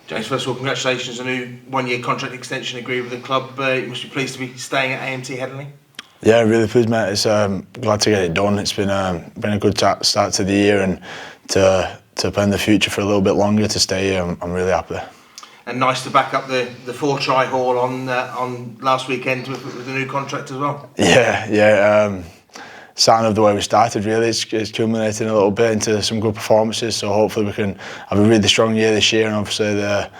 James, first of all, congratulations on a new one-year contract extension agreed with the club. You must be pleased to be staying at AMT Headingley. Yeah, really pleased, mate. It's glad to get it done. It's been a good start to the year, and to plan the future for a little bit longer to stay here, I'm really happy. And nice to back up the 4-try haul on last weekend with the new contract as well. Yeah. Sign of the way we started, really. It's culminating a little bit into some good performances, so hopefully we can have a really strong year this year, and obviously the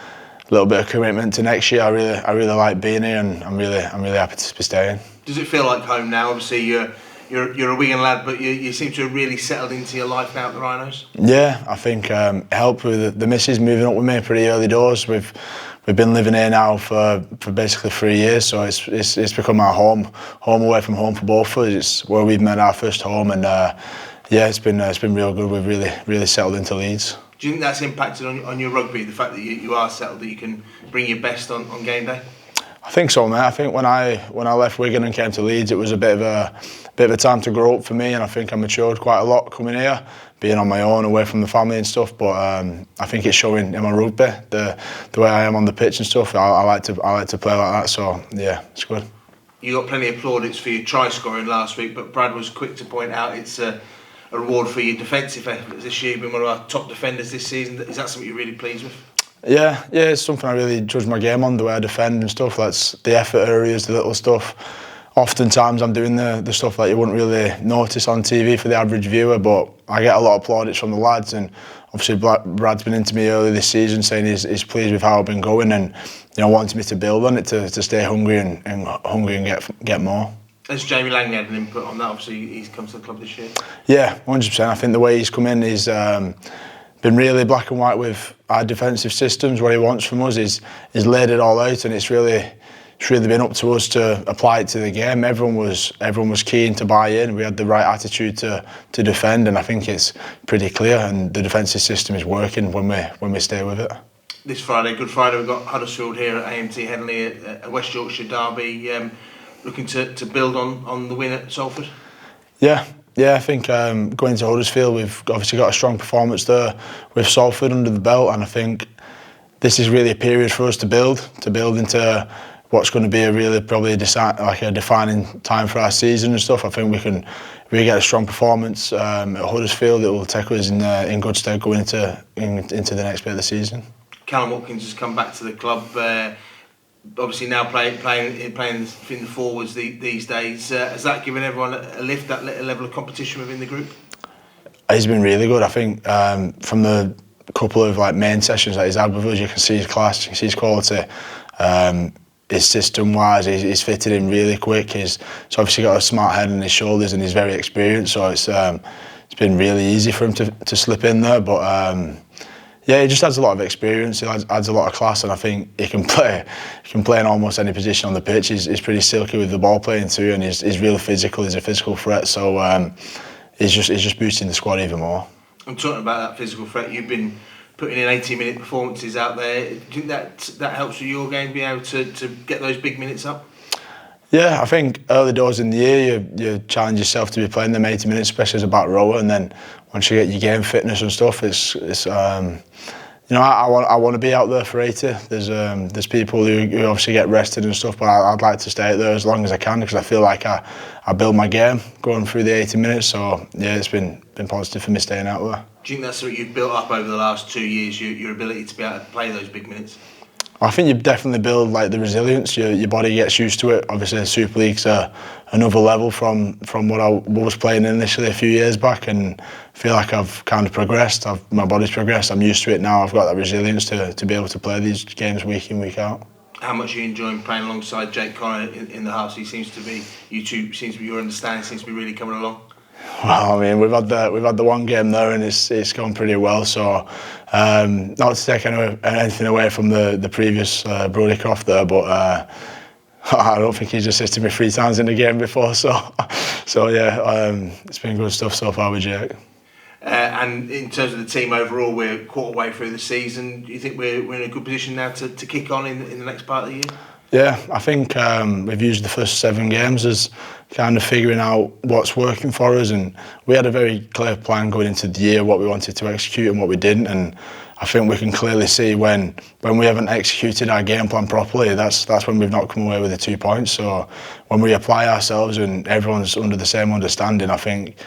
little bit of commitment to next year. I really like being here, and I'm really happy to be staying. Does it feel like home now? Obviously you're a Wigan lad, but you seem to have really settled into your life now at the Rhinos. Yeah, I think it helped with the missus moving up with me pretty early doors. We've been living here now for basically 3 years, so it's become our home away from home for both of us. It's where we've made our first home, and yeah, it's been real good. We've really settled into Leeds. Do you think that's impacted on your rugby, the fact that you are settled, that you can bring your best on game day? I think so, mate. I think when I left Wigan and came to Leeds, it was a bit of a time to grow up for me, and I think I matured quite a lot coming here, being on my own, away from the family and stuff. But I think it's showing in my rugby, the way I am on the pitch and stuff. I like to play like that. So yeah, it's good. You got plenty of plaudits for your try scoring last week, but Brad was quick to point out it's a reward for your defensive efforts this year. You've been one of our top defenders this season. Is that something you're really pleased with? Yeah, it's something I really judge my game on, the way I defend and stuff. That's the effort areas, the little stuff. Oftentimes I'm doing the stuff that you wouldn't really notice on TV for the average viewer, but I get a lot of plaudits from the lads, and obviously Brad's been into me early this season saying he's pleased with how I've been going, and wanting me to build on it, to stay hungry and get more. Has Jamie Langley had an input on that? Obviously he's come to the club this year. Yeah, 100%. I think the way he's come in is been really black and white with our defensive systems. What he wants from us is laid it all out, and it's really been up to us to apply it to the game. Everyone was keen to buy in. We had the right attitude to defend, and I think it's pretty clear, and the defensive system is working when we stay with it. This Friday, Good Friday, we've got Huddersfield here at AMT Headingley, a West Yorkshire derby, looking to build on the win at Salford. Yeah, I think going to Huddersfield, we've obviously got a strong performance there with Salford under the belt, and I think this is really a period for us to build into what's going to be a really probably a defining time for our season and stuff. I think we can really get a strong performance at Huddersfield. It will take us in good stead going into the next bit of the season. Callum Watkins has come back to the club. Obviously now playing in the forwards these days. Has that given everyone a lift, that level of competition within the group? He's been really good. I think from the couple of main sessions that he's had with us, you can see his class, you can see his quality. His system-wise, he's fitted in really quick. He's obviously got a smart head on his shoulders, and he's very experienced. So it's been really easy for him to slip in there. But yeah, he just adds a lot of experience. He adds a lot of class, and I think he can play in almost any position on the pitch. He's pretty silky with the ball playing too, and he's really physical. He's a physical threat. So he's just boosting the squad even more. I'm talking about that physical threat. You've been putting in 80-minute performances out there. Do you think that helps with your game, being able to get those big minutes up? Yeah, I think early doors in the year you challenge yourself to be playing them 80 minutes, especially as a back rower, and then once you get your game fitness and stuff, it's I want to be out there for 80. There's people who obviously get rested and stuff, but I'd like to stay out there as long as I can, because I feel like I build my game going through the 80 minutes. So yeah, it's been positive for me staying out there. Do you think that's what you've built up over the last 2 years, your ability to be able to play those big minutes? I think you definitely build the resilience. Your body gets used to it. Obviously, the Super League's another level from what I was playing initially a few years back, and I feel like I've kind of progressed. My body's progressed. I'm used to it now. I've got that resilience to be able to play these games week in, week out. How much are you enjoying playing alongside Jake Connor in the house? Your understanding seems to be really coming along. Well, I mean, we've had the one game there, and it's gone pretty well. So, not to take anything away from the previous Brodie Croft there, but I don't think he's assisted me 3 times in the game before. So yeah, it's been good stuff so far with Jake. And in terms of the team overall, we're a quarter way through the season. Do you think we're in a good position now to kick on in the next part of the year? Yeah, I think we've used the first 7 games as kind of figuring out what's working for us, and we had a very clear plan going into the year, what we wanted to execute and what we didn't, and I think we can clearly see when we haven't executed our game plan properly, that's when we've not come away with the 2 points. So when we apply ourselves and everyone's under the same understanding, I think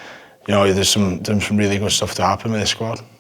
there's some really good stuff to happen with this squad.